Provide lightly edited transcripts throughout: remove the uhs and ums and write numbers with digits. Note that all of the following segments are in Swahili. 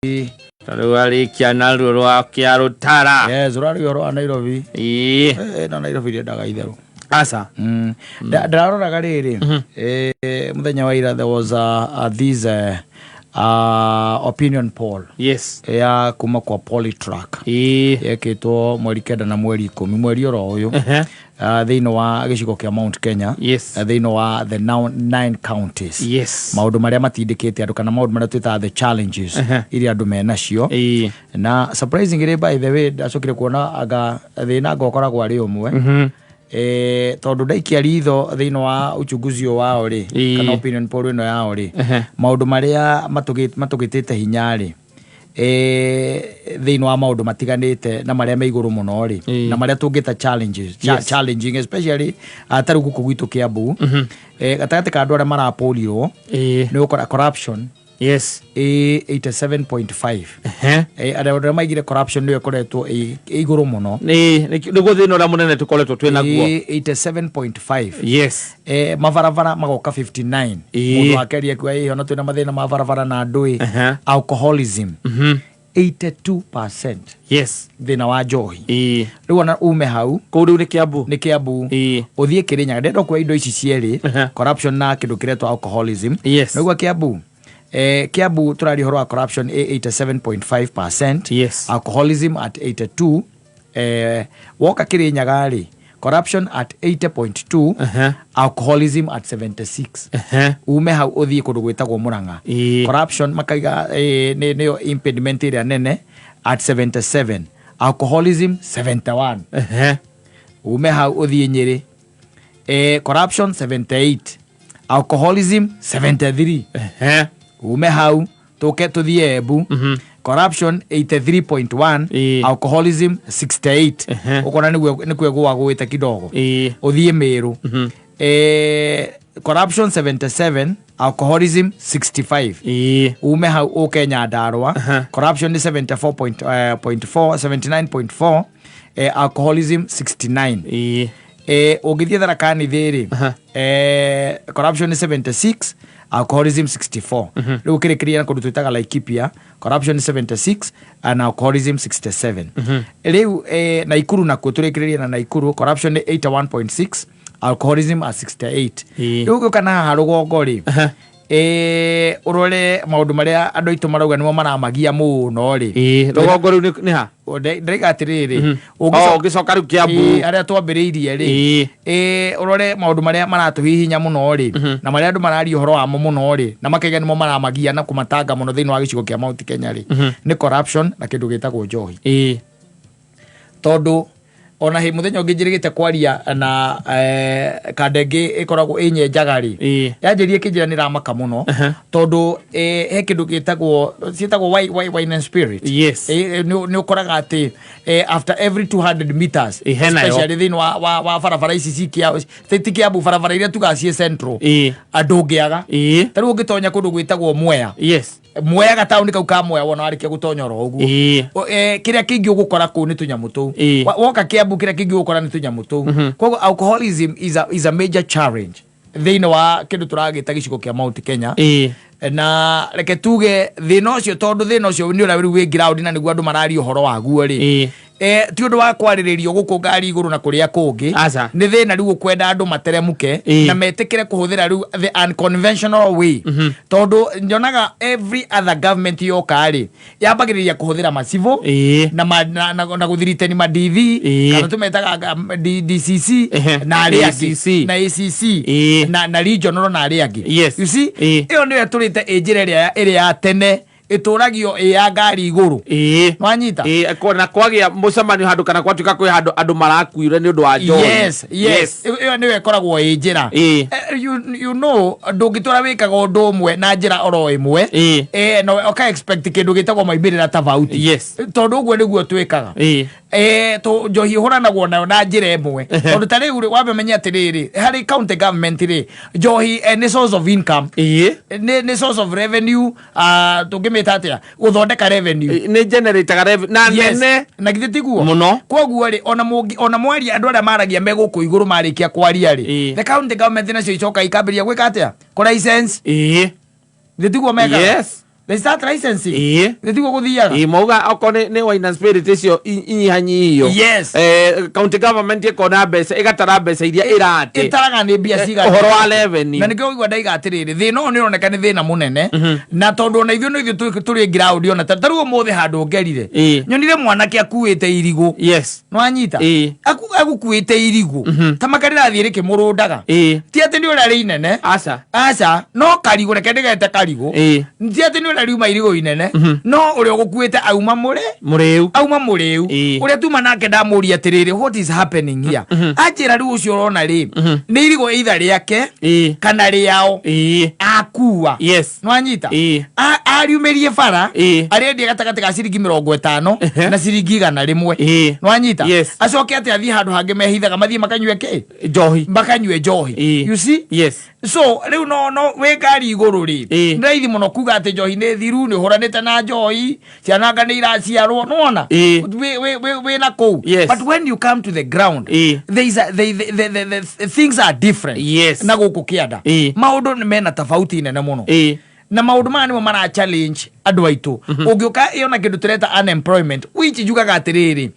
Wali kiana rwa kia Rutara. Yes, rwa Nairobi. Na Nairobi dia daga itharu. Asa. Ndarora gariri. Muthenya wa ira there was this opinion poll. Yes. Ya kuma kwa Polytrack. Yeketwo mweri 9 na mweri 10 mweri oro uyu. Thiino wa gicigo kia Mount Kenya. Yes. Thiino wa the 9 counties. Yes. Maundu maria matindikite andu kana maundu maria twita the challenges iri andu menacio. Na surprisingly by the way acokire kuona aga thina ngokoragwo ari umwe. Tondu ndaikia ritho thiino wa uchunguzio wao ri kana opinion poll ino yao ri maundu maria matugitite hinya ri thiino wa maundu matiganite na maria me iguru muno ri na maria tungita challenges challenging especially ataru guku gwitu Kiambu gatagati ka andu aria marapolirwo ni ukora corruption. Yes. 87.5. Aria maigire corruption ndio koretwo iguru muno. Niguo thina ura munene tukoretwo twina guo. 87.5. Yes. Mabaravara magoka 59. Mundu akeria kwa hiyo na twina mathina mabaravara na ndui. Alcoholism. 82%. Yes. Thina wa njohi. Riu ona ume hau kuri ni Kiambu. Ni Kiambu. Uthie Kirinyaga ndendo kwa indo ici cieri corruption na kindu kiretwo alcoholism. Niguo Kiambu. Kiambu turari horo wa corruption 87.5%. Yes. Alcoholism at 82. Woka Kirinyaga ri corruption at 80.2. Alcoholism at 76. Ume hau uthie kundu gwitagwo Murang'a. Corruption makaiga niyo impediment ira nene at 77. Alcoholism 71. Ume hau uthie Nyeri corruption 78. Alcoholism 73. Ume hau toke tuthie Embu corruption 83.1. Alcoholism 68. Ukona ni kwegwa gwita kidogo. Uthie Meru corruption 77. Alcoholism 65. Ume hau uke Nyandarua corruption 74.4 79.4. Alcoholism 69. Ugithie Tharakani thiri corruption 76. Alcoholism 64. Riu kirikiria na kundu twitaga Laikipia corruption 76 and alcoholism 67. Riu Naikuru na kuturikiria na Naikuru corruption 81.6. Alcoholism at 68. Riu kana harugongo ri urore maundu maria andu itu marauga nimo maramagia muno ri rugongo riu ni ha ndaiga atiriri ugicoka riu Kiambu aria twambiriirie ri urore maundu maria maratuhihinya muno ri na maria andu marario horo wa muno ri na makaiga nimo maramagia na kumatanga muno thiini wa gicigo kia Mount Kenya ri ni corruption na kindu gitagwo njohi. Tondu ona he muthenya ungijirigite kwaria na kadenge ikoragwo inyenjaga ri yanjirie kijiranira maka muno tondu he kindu gitagwo cietagwo wine and spirit. Yes. Ni ukoraga ati after every 200 meters especially thiini wa barabara ici cikia Kiambu barabara iria tugacie central andu ngiaga tari ungitonya kundu gwitagwo Mwea. Yes. Mwea gatauni kau ka Mwea wona arikia gutonya ro uguo kiria kingi ugukora ku ni tunyamu tu woka Kiambu kiria kingi ugukora ni tunyamu tu koguo alcoholism is a major challenge thiini wa kindu turagita gicigo kia Mount Kenya. Na reke tuge thina ucio tondu thina ucio ni ura wi ground na niguo andu marari uhoro waguo ri ti undu wa kwariririo guku ngari iguru na kuria kungi ni thina riu kwenda andu materemuke na metikire kuhuthira riu the unconventional way tondu nyonaga every other government yoka ri yambagiriria kuhuthira masivo na guthiritani madivi kana tumetaga DCC na ariangi na ACC na regional na ariangi. You see iyo niyo turite ejire iri ya tene ituragio ya ngari iguru nwanyita na kwagia mucemanio handu kana kwatuka kwi handu andu marakuire ni undu wa njohi. Yes iyo niwe koragwo njira you know ndungitura wikaga undu umwe na njira oro imwe no okay expect kindu gitagwo maibirira tofauti tondu uguo niguo twikaga to njohi huranagwo nayo na njira imwe tondu tari uri wamenya atiriri hari county government ri njohi ni source of income ni source of revenue tungimita atia guthondeka revenue ni generator revenue na nene na githitiguo muno koguo ri ona mwari andu aria maragia meguku iguru marikia kwaria ri the county government nacio icoka ikambiria gwika atia ko license githitiguo mega they start licensing nditigo guthiaga mauga okone ne wine spirit icio inyihanyiyo yes county government ikona mbeca igatara mbeca iria irate itaraga ni mbia ciga uhoro wa revenue na nikio igwa ndaiga atiriri thina no nironeka ni thina munene na tondu na ithuĩ turi ground ona taruo mothe handu ngerire nyonire mwanake akuite irigu yes no anyita akukuite irigu tamakarira thire kimurundaga ti ati ni ura rinene aca no karigu reke ndigete karigu ti ati ni ura riuma irigu inene no uri gukuite auma muriu uri tuma nake ndamuria atiriri what is happening here ajira riu ucio urona ri ni irigu either riake kana riao akua no anyita ariumerie bara arendi gatagati ga ciringi 50 na ciringi 100 no anyita acoke ati athi handu hangi mehithaga mathie makanywe njohi you see so riu no we ngari iguru ri ndaithi muno kuga ati njohi ni thiru ni huranite na njohi ciananga ni iraciarwo nona we na kou but when you come to the ground the things are different na guku kianda maundu ni mena tofauti nene muno na maundu maya nimo mara challenge andu aitu ungiuka iona kindu tureta unemployment which jugaga atiriri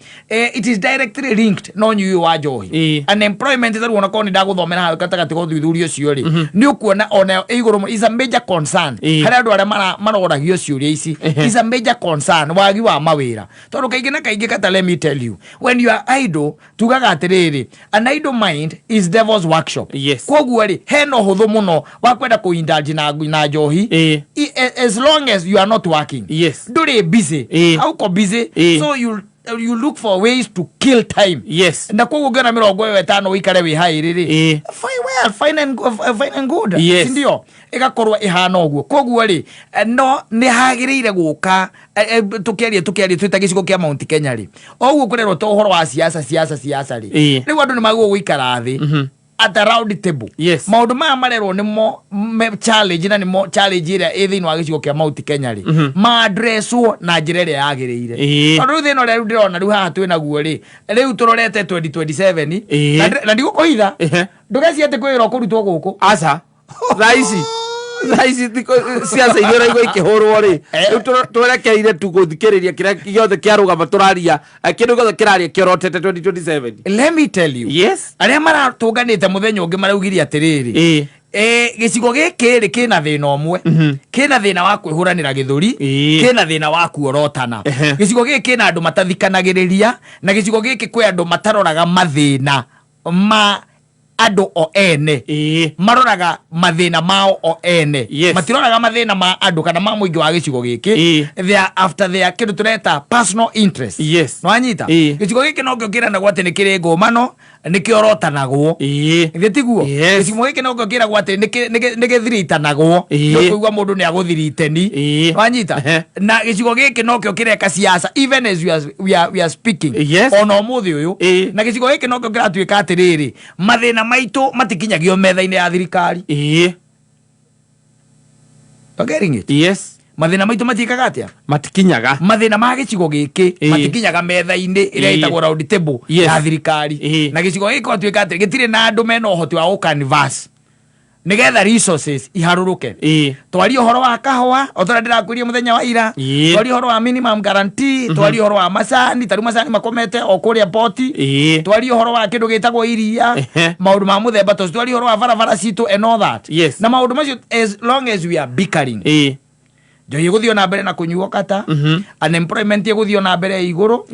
it is directly linked no nyu wa njohi unemployment taru ona koni ndaguthomera ha gatagati go thuthurio ciori ni ukuona ona iguru is a major concern hari andu aria maroragio ciuria ici is a major concern wagi wa mawira tondu kaingi na kaingi kata let me tell you when you are idle tugaga atiriri an idle mind is devil's workshop koguo ri heno huthu muno wa kwenda kuindulge na njohi as long as you are not working nduri busy auko busy so you look for ways to kill time na koguo ngena 50 wikare wi hairiri fine and good ndio igakorwa ihana oguo koguo ri no ni hagiriire guka tukiaria twita gicigo kia Mount Kenya ri oguo kurerwo to horo wa siasa ri riu andu ni maguo guikara thi at a round table maundu maya marerwo nimo challenge na nimo challenge ira ithini wa gicigo kia Mount Kenya ri ma addresswo na njira ria yagiriire tondu thino riu ndirona riu haha twina guo ri riu turorete 2027 na ndigukoitha ndugeci ati kwira kurutwo guku aca raisi siasa igora igoi kihurwo ri turekeire tu guthikiriria kiria giothe kiarugama turaria kindu giothe kiraria kirotete 2027 let me tell you aria maratunganite muthenya ungi maraugiria atiriri gicigo giki ri kina thina omwe kina thina wa kwihuranira githuri kina thina wa kuorotana gicigo giki kina andu matathikanagiriria na gicigo giki kwi andu mataroraga mathina ma ado o ene maroraga mathina mao o ene matiroraga mathina ma ado kana ma muingi wa gicigo giki they are after their kindu tureta personal interest no anyita gicigo giki no ngokira na gwate ni kire ngomano ni kiorotanagwo thitiguo gicigo giki no ngokira gwate ni githiritanagwo no kuigwa mundu ni aguthiriteni no anyita na gicigo giki no ngokira ka siasa even as we are speaking ono muthi uyu na gicigo giki no ngokira tuika atiriri mathina maitu matikinyagio metha-ini ya thirikari getting it mathina maitu matikaga atia matikinyaga mathina ma gicigo giki matikinyaga metha-ini iria itagwo round table ya thirikari na gicigo giki atuika ati gitire na andu mena uhoti wa canvas nigetha resources iharuruke twari uhoro wa kahwa otora ndirakwiria muthenya wa ira twari uhoro wa minimum guarantee twari uhoro wa macani taru macani makomete okuria poti twari uhoro wa kindu gitagwo iria maundu ma muthemba to twari uhoro wa barabara citu and all that na maundu macio as long as we are bickering njohi guthio na mbere na kunyuo kata unemployment guthio na mbere iguru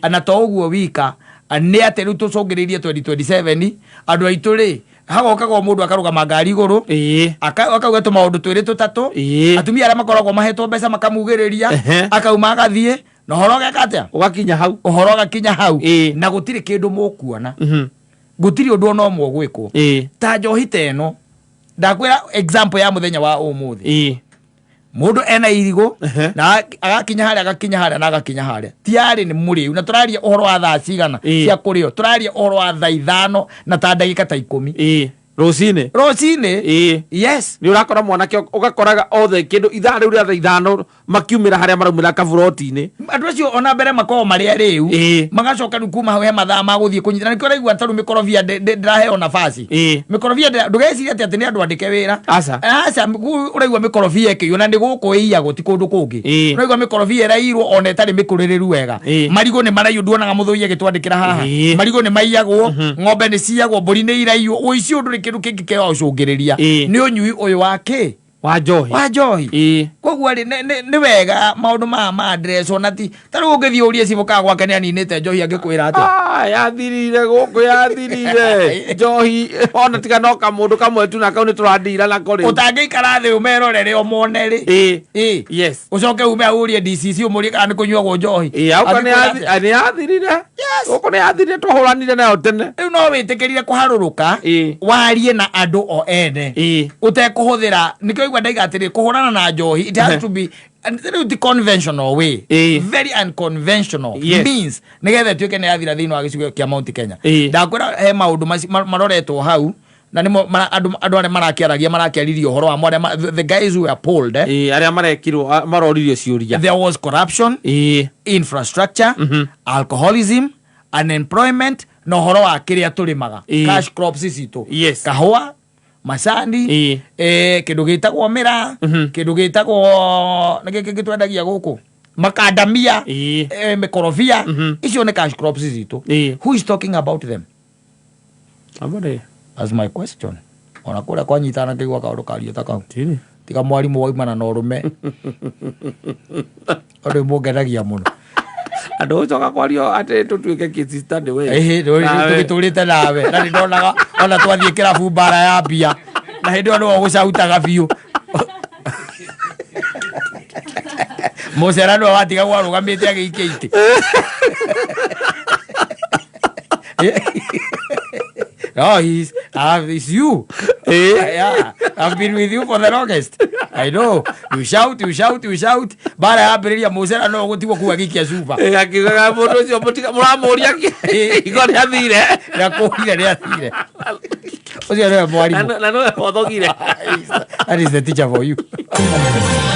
ana to uguo wika ni ati riu tucungiririe 2027 andu aitu ri hagokaga mundu akarugama ngari iguru akauga tu maundu twiri tutatu atumia aria makoragwo mahetwo mbeca makamugiriria akauma agathie na horo gakatia uhoro gakinya hau na gutiri kindu mukuona gutiri undu no mwogwikwo ta njohi teno ndakwira example ya muthenya wa umuthi mundu ena irigo na agakinya haria na agakinya haria tiari ni muriu na turaria uhoro wa thaa cigana cia kurio turaria uhoro wa thaa 5 na ta ndagika ta 10 rocine yes ni urakora mwanake ugakoraga othe kindu ithaa riu ria thaa 5 makiumira haria maraumira kavuroti-ini andu acio ona mbere makoo maria riu magacoka kuma hau he mathaa maguthie kunyitana nikio raigua taru mikorobia ndiraheo nafasi mikorobia ndugeciria ati ni andu andike wira aca uraigua mikorobia ikio na ni guku iyagwo ti kundu kungi uraigua mikorobia irairwo ona itari mikuririru wega marigo ni maraiyo nduonaga muthuia gitwandikira haha marigo ni maiyagwo ng'ombe ni ciyagwo mburi ni iraiywo uici undu ni kindu kingi keo ucungiriria ni unyui uyu wake wa njohi koguo ni wega maundu ma address ona ti taru ungithie urie cibuka gwake ni aninite njohi angikwira atia yathirire guku yathirire njohi ona tiga no kamundu kamwe tu na kau ni turandira na kuri utangiikara thi umerorere o mone ri yes ucoke ume urie DCC umurie kana ni kunyuagwo njohi auka ni yathirire guku ni yathirire twahuranire nayo tene riu no witikirire kuharuruka warie na andu o ene utekuhuthira nikio igwa ndaiga atiri kuhurana na njohi it has to be the conventional way very unconventional means nigetha tuike ni yathira thiini wa gicigo kia Mount Kenya ndakwira he maundu maroretwo hau na nimo andu aria marakiaririo horo wa the guys who were polled aria marekirwo maroririo ciuria there was corruption infrastructure alcoholism unemployment no horo wa kiria tulimaga cash crops citu kahua macani kindu gitagwo mira kindu gitagwo niki gitwendagia guku makadamia mikorobia icio ni cash crops citu who is talking about them that's my question ona kuria kwanyitana kigwa kaundu kario takau tiga mwarimu waimana na urume ondu mungenagia muno andu ucoka kwario ati tutuike kisistande we tugiturite nawe na ndonaga ona twathie kirabu bara ya mbia na hindi andu gucautaga biu mucerano watiga gwarugamite agiikia iti no, it's you. Yeah, I've been with you for the longest. I know. You shout. Bara ya musera no gutigo kuagikia super. Akigaga mundu cio mutika muramuria ki. Igori athire. Ya kuhire athire. Ocio no mwarimu. Na no othogire. That is the teacher for you.